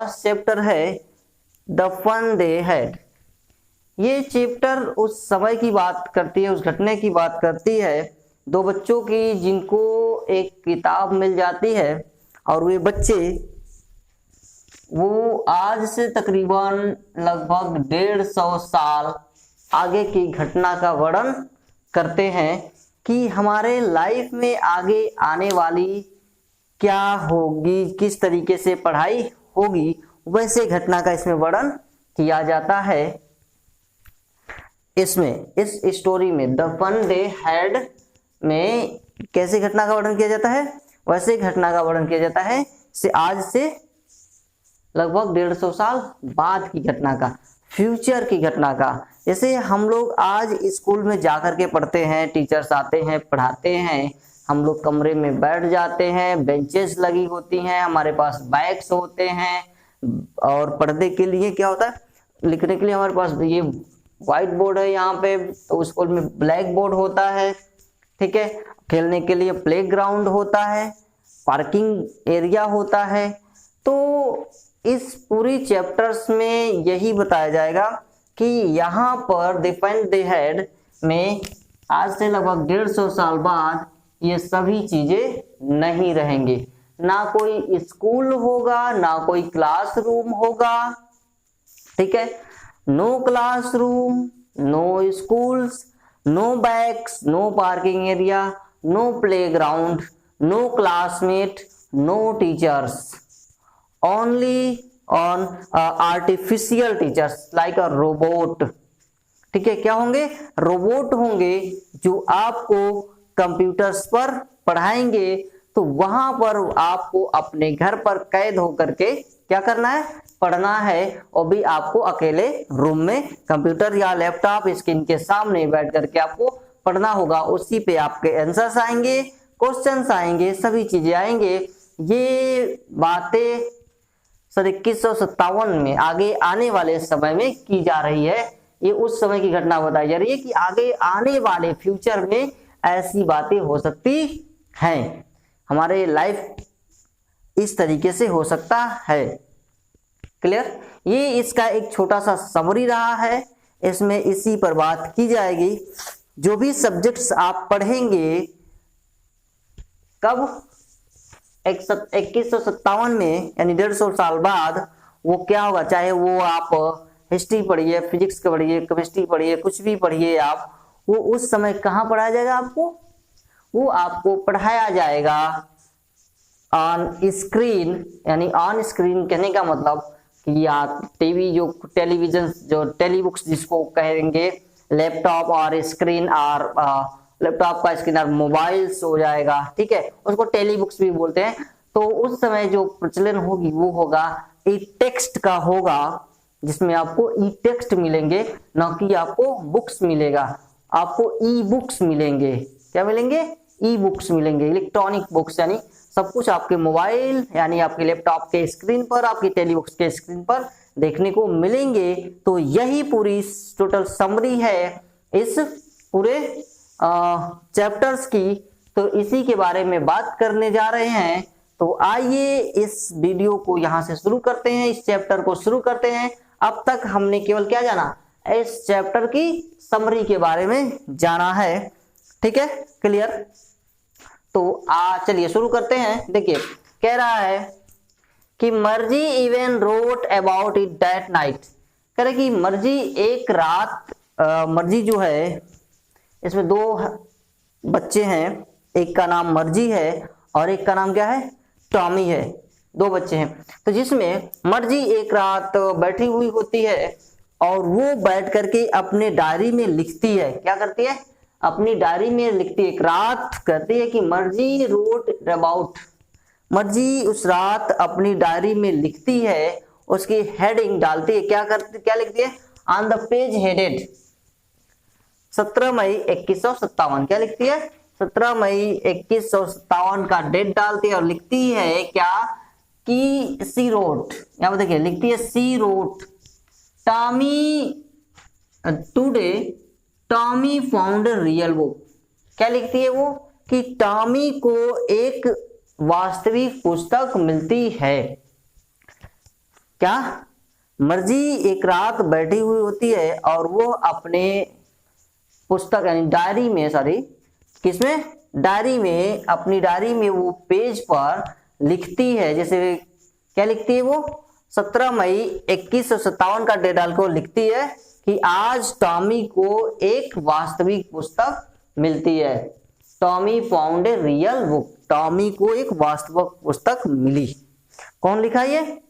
First chapter है the fun they had. ये chapter उस समय की बात करती है, उस घटने की बात करती है, दो बच्चों की जिनको एक किताब मिल जाती है और वे बच्चे वो आज से तकरीबन लगभग 150 साल आगे की घटना का वर्णन करते हैं कि हमारे लाइफ में आगे आने वाली क्या होगी, किस तरीके से पढ़ाई होगी, वैसे घटना का इसमें वर्णन किया जाता है। इसमें इस स्टोरी में द फन दे हैड में कैसे घटना का वर्णन किया जाता है, वैसे घटना का वर्णन किया जाता है से आज से लगभग 150 साल बाद की घटना का, फ्यूचर की घटना का। जैसे हम लोग आज स्कूल में जाकर के पढ़ते हैं, टीचर्स आते हैं पढ़ाते हैं, हम लोग कमरे में बैठ जाते हैं, बेंचेस लगी होती हैं, हमारे पास बैग्स होते हैं और पढ़ने के लिए क्या होता है, लिखने के लिए हमारे पास ये व्हाइट बोर्ड है यहाँ पे, तो स्कूल में ब्लैक बोर्ड होता है, ठीक है। खेलने के लिए प्लेग्राउंड होता है, पार्किंग एरिया होता है। तो इस पूरी चैप्टर्स में यही बताया जाएगा कि यहाँ पर द फन दे हैड में आज से लगभग 150 साल बाद ये सभी चीजें नहीं रहेंगे, ना कोई स्कूल होगा, ना कोई क्लासरूम होगा, ठीक है। No classroom, no schools, no bags, no parking area, no playground, no classmate, no teachers, only on artificial teachers like a robot, ठीक है। क्या होंगे? रोबोट होंगे जो आपको कंप्यूटर्स पर पढ़ाएंगे। तो वहां पर आपको अपने घर पर कैद होकर के क्या करना है? पढ़ना है, और भी आपको अकेले रूम में कंप्यूटर या लैपटॉप स्क्रीन के सामने बैठ करके आपको पढ़ना होगा। उसी पे आपके आंसर्स आएंगे, क्वेश्चंस आएंगे, सभी चीजें आएंगे। ये बातें 2157 में आगे आने वाले समय में की जा रही है। ये उस समय की घटना बताई जा रही है कि आगे आने वाले फ्यूचर में ऐसी बातें हो सकती हैं, हमारे लाइफ इस तरीके से हो सकता है। क्लियर? ये इसका एक छोटा सा समरी रहा है, इसमें इसी पर बात की जाएगी। जो भी सब्जेक्ट्स आप पढ़ेंगे कब 2157 में यानी 150 साल बाद, वो क्या होगा, चाहे वो आप हिस्ट्री पढ़िए, फिजिक्स पढ़िए, केमिस्ट्री पढ़िए, कुछ भी पढ़िए आप, वो उस समय कहाँ पढ़ाया जाएगा आपको? वो आपको पढ़ाया जाएगा ऑन स्क्रीन। यानी ऑन स्क्रीन कहने का मतलब कि आप टीवी जो टेलीविजन जो टेलीबुक्स जिसको कहेंगे, लैपटॉप और स्क्रीन और लैपटॉप का स्क्रीन और मोबाइल्स हो जाएगा, ठीक है, उसको टेलीबुक्स भी बोलते हैं। तो उस समय जो प्रचलन होगी वो होगा ई टेक्स्ट का होगा, जिसमें आपको ई टेक्स्ट मिलेंगे, ना कि आपको बुक्स मिलेगा। आपको ई बुक्स मिलेंगे। क्या मिलेंगे? ई बुक्स मिलेंगे, इलेक्ट्रॉनिक बुक्स, यानी सब कुछ आपके मोबाइल यानी आपके लैपटॉप के स्क्रीन पर, आपकी टेलीबुक्स के स्क्रीन पर देखने को मिलेंगे। तो यही पूरी टोटल समरी है इस पूरे चैप्टर्स की। तो इसी के बारे में बात करने जा रहे हैं। तो आइए इस वीडियो को यहाँ से शुरू करते हैं, इस चैप्टर को शुरू करते हैं। अब तक हमने केवल क्या जाना? इस चैप्टर की समरी के बारे में जाना है, ठीक है। क्लियर? तो चलिए शुरू करते हैं। देखिए कह रहा है कि मर्जी even wrote about it that night. कह रहे कि मर्जी एक रात, मर्जी जो है, इसमें दो बच्चे हैं, एक का नाम मर्जी है और एक का नाम क्या है? टॉमी है। दो बच्चे हैं। तो जिसमें मर्जी एक रात बैठी हुई होती है और वो बैठ करके अपने डायरी में लिखती है। क्या करती है? अपनी डायरी में लिखती है। एक रात कहती है कि मर्जी रोट अबाउट, मर्जी उस रात अपनी डायरी में लिखती है, उसकी हेडिंग डालती है। क्या लिखती है? ऑन द पेज हेडेड 17 मई 2157। क्या लिखती है? 17 मई 2157 का डेट डालती है और लिखती है क्या कि सी रोट, यहां पर देखिए लिखती है she wrote Tommy today Tommy found real book. क्या लिखती है वो? कि टॉमी को एक वास्तविक पुस्तक मिलती है। क्या? मर्जी एक रात बैठी हुई होती है और वो अपने पुस्तक यानी डायरी में, सॉरी किसमें, डायरी में, अपनी डायरी में वो पेज पर लिखती है, जैसे क्या लिखती है वो, 17 मई 2157 का डेट डाल को लिखती है कि आज टॉमी को एक वास्तविक पुस्तक मिलती है। Tommy found a real book, Tommy को एक वास्तविक पुस्तक मिली। कौन लिखा ये?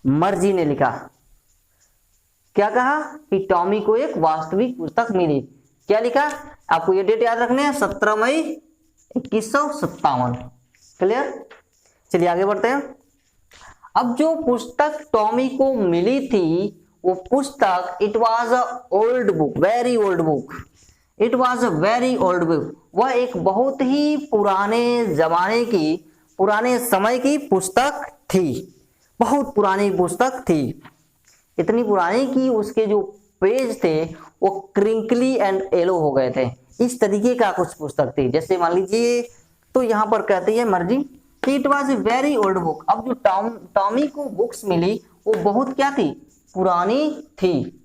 मर्जी ने लिखा। क्या कहा कि टॉमी को एक वास्तविक पुस्तक मिली। क्या लिखा? आपको ये डेट याद रखने हैं, 17 मई 2157। क्लियर? चलिए आगे बढ़ते हैं। अब जो पुस्तक टॉमी को मिली थी वो पुस्तक, it was a old book, very old book, it was a very old book, वह एक बहुत ही पुराने जमाने की, पुराने समय की पुस्तक थी, बहुत पुरानी पुस्तक थी, इतनी पुरानी कि उसके जो पेज थे वो क्रिंकली एंड येलो हो गए थे। इस तरीके का कुछ पुस्तक थी। जैसे मान लीजिए, तो यहाँ पर कहती है मर्जी कि it was a very old book. अब जो टॉमी को बुक्स मिली वो बहुत क्या थी? पुरानी थी।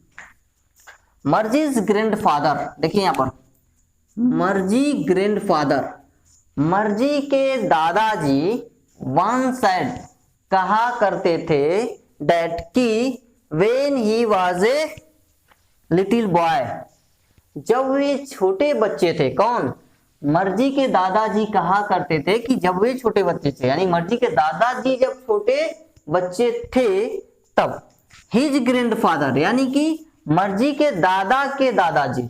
मर्जीज ग्रैंडफादर, देखिए यहाँ पर मर्जी ग्रैंडफादर, मर्जी के दादाजी वन साइड कहा करते थे दैट की when he was a little boy, जब वे छोटे बच्चे थे। कौन? मर्जी के दादाजी कहा करते थे कि जब वे छोटे बच्चे थे, यानी मर्जी के दादाजी जब छोटे बच्चे थे तब। हिज ग्रैंडफादर, यानी कि मर्जी के दादा के दादाजी,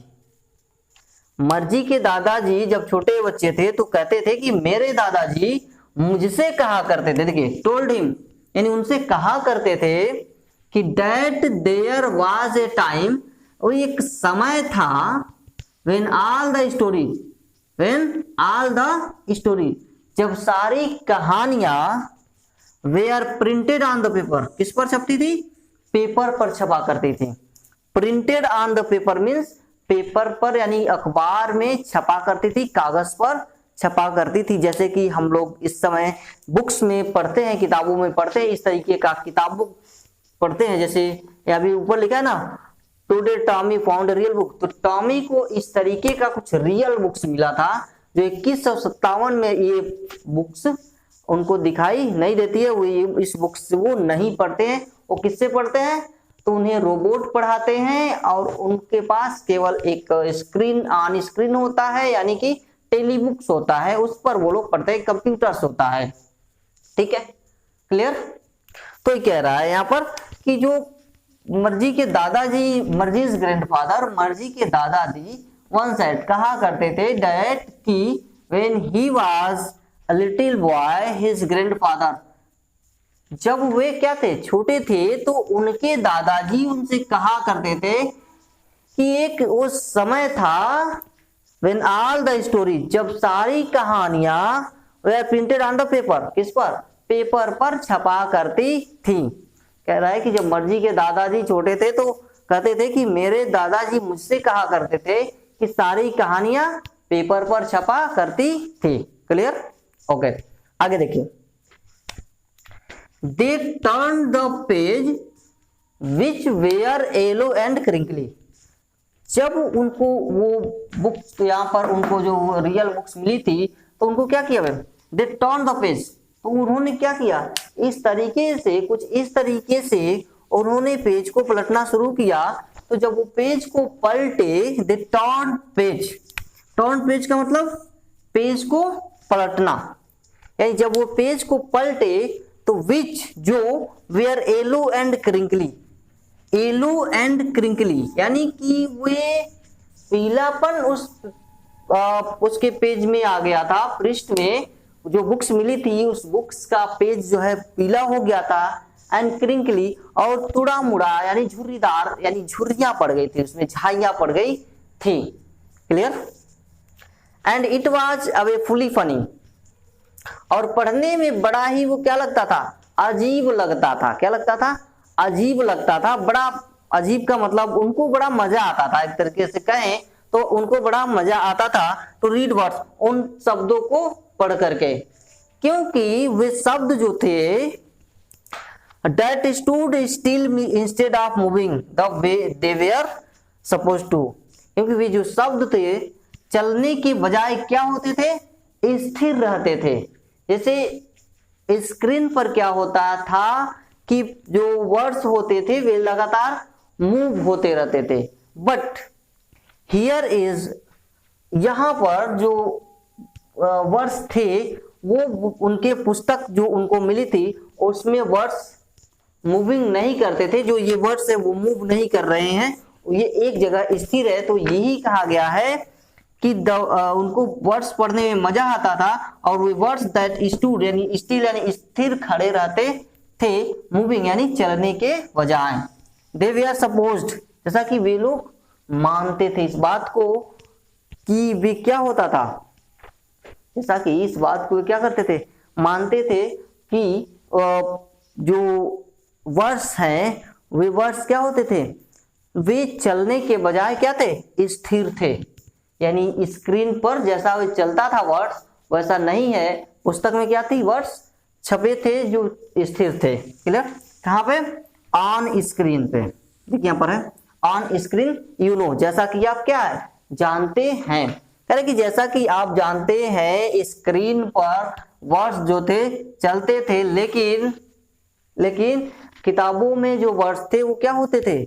मर्जी के दादाजी जब छोटे बच्चे थे तो कहते थे कि मेरे दादाजी मुझसे कहा करते थे, देखिए टोल्ड हिम, यानी उनसे कहा करते थे कि that there was a time, वो एक समय था, when all the story, when all the story, जब सारी कहानियां were printed on the paper, किस पर छपती थी? पेपर पर छपा करती थी। Printed on the paper means paper पर, यानी अखबार में छपा करती थी, कागज पर छपा करती थी। जैसे कि हम लोग इस समय बुक्स में पढ़ते हैं, किताबों में पढ़ते हैं, इस तरीके का किताब पढ़ते हैं। जैसे अभी ऊपर लिखा है ना, today Tommy found a real book, तो टॉमी को इस तरीके का कुछ रियल बुक्स मिला था जो 2157 में ये बुक्स उनको दिखाई नहीं देती है। वो इस बुक्स से वो नहीं पढ़ते हैं। वो किससे पढ़ते हैं? तो उन्हें रोबोट पढ़ाते हैं और उनके पास केवल एक स्क्रीन, ऑन स्क्रीन होता है, यानी कि टेलीबुक्स होता है, उस पर वो लोग पढ़ते हैं, कंप्यूटर्स होता है। ठीक है, क्लियर? तो ये कह रहा है यहाँ पर कि जो मर्जी के दादाजी, मर्जीज ग्रैंडफादर, मर्जी के दादाजी वन साइड कहा करते थे दैट कि when he was a little boy his grandfather, जब वे क्या थे? छोटे थे, तो उनके दादाजी उनसे कहा करते थे कि एक वो समय था, व्हेन ऑल द स्टोरी, जब सारी कहानियां वे प्रिंटेड ऑन द पेपर, किस पर? पेपर पर छपा करती थी। कह रहा है कि जब मर्जी के दादाजी छोटे थे तो कहते थे कि मेरे दादाजी मुझसे कहा करते थे कि सारी कहानियां पेपर पर छपा करती थी। क्लियर? ओके, आगे देखिए। They turn the page which were yellow and crinkly, जब उनको वो बुक्स, यहाँ पर उनको जो रियल बुक्स मिली थी तो उनको क्या किया? दे टर्न द पेज, तो उन्होंने क्या किया? इस तरीके से, कुछ इस तरीके से उन्होंने पेज को पलटना शुरू किया। तो जब वो पेज को पलटे, they turn page, turn page का मतलब पेज को पलटना, यानी जब वो पेज को पलटे तो विच, जो were yellow and crinkly, yellow and crinkly, यानी कि वे पीलापन उसके पेज में आ गया था, पृष्ठ में जो बुक्स मिली थी उस बुक्स का पेज जो है पीला हो गया था, एंड क्रिंकली, और तुड़ा मुड़ा यानी झुर्रीदार, यानी झुर्रियां पड़ गई थी, उसमें झाइयां पड़ गई थी। Clear? And it was away fully funny, और पढ़ने में बड़ा ही वो क्या लगता था? अजीब लगता था। क्या लगता था? अजीब लगता था। बड़ा अजीब का मतलब उनको बड़ा मजा आता था, एक तरीके से कहें तो उनको बड़ा मजा आता था। तो रीड वर्ड्स, उन शब्दों को पढ़ करके, क्योंकि वे शब्द जो थे that stood still instead of moving the way they were supposed to। क्योंकि वे जो शब्द थे चलने के बजाय क्या होते थे, स्थिर रहते थे। जैसे स्क्रीन पर क्या होता था कि जो वर्ड्स होते थे वे लगातार मूव होते रहते थे, बट हियर इज, यहां पर जो वर्ड्स थे वो उनके पुस्तक जो उनको मिली थी उसमें वर्ड्स मूविंग नहीं करते थे। जो ये वर्ड्स है वो मूव नहीं कर रहे हैं, ये एक जगह स्थिर है। तो यही कहा गया है कि उनको वर्ड्स पढ़ने में मजा आता था, और वे वर्ड्स दैट स्टूड यानी स्टिल यानी स्थिर खड़े रहते थे, मूविंग यानी चलने के बजाय। दे वे सपोज्ड, जैसा कि वे लोग मानते थे इस बात को कि वे क्या होता था, जैसा कि इस बात को वे क्या करते थे, मानते थे कि जो वर्ड्स हैं वे वर्ड्स क्या होते थे, वे चलने के बजाय क्या थे, स्थिर थे। यानी स्क्रीन पर जैसा वे चलता था वर्ड्स वैसा नहीं है, पुस्तक में क्या थी, वर्ड्स छपे थे जो स्थिर थे। क्लियर? कहाँ पे, ऑन स्क्रीन पे। देखिए यहाँ पर है ऑन स्क्रीन, यू नो, जैसा कि आप क्या है, जानते हैं। कह रहे कि जैसा कि आप जानते हैं स्क्रीन पर वर्ड्स जो थे चलते थे, लेकिन किताबों में जो वर्ड्स थे वो क्या होते थे,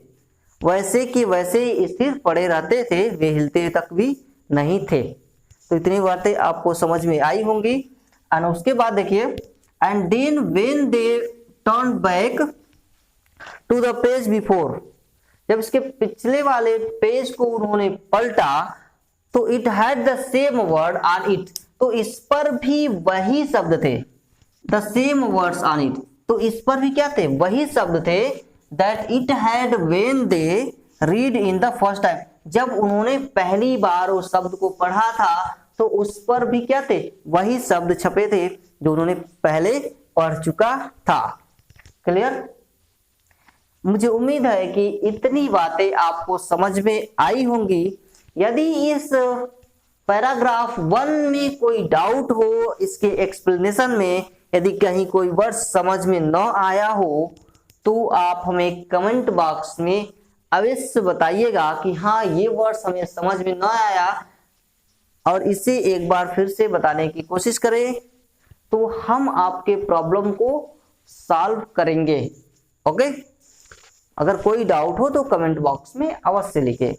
वैसे कि वैसे ही स्थिर पड़े रहते थे, वे हिलते तक भी नहीं थे। तो इतनी बातें आपको समझ में आई होंगी। एंड उसके बाद देखिए, and then when they turn back to the page before, जब इसके पिछले वाले पेज को उन्होंने पलटा तो it had the same word on it, तो इस पर भी वही शब्द थे, the same words on it, तो इस पर भी क्या थे, वही शब्द थे, that it had when they read in the first time, जब उन्होंने पहली बार उस शब्द को पढ़ा था तो उस पर भी क्या थे, वही शब्द छपे थे जो उन्होंने पहले पढ़ चुका था। क्लियर? मुझे उम्मीद है कि इतनी बातें आपको समझ में आई होंगी। यदि इस पैराग्राफ 1 में कोई डाउट हो, इसके एक्सप्लेनेशन में यदि कहीं कोई वर्ड समझ में न आया हो तो आप हमें कमेंट बॉक्स में अवश्य बताइएगा कि हाँ ये वर्ड हमें समझ में न आया, और इसे एक बार फिर से बताने की कोशिश करें तो हम आपके प्रॉब्लम को सॉल्व करेंगे। ओके? अगर कोई डाउट हो तो कमेंट बॉक्स में अवश्य लिखें।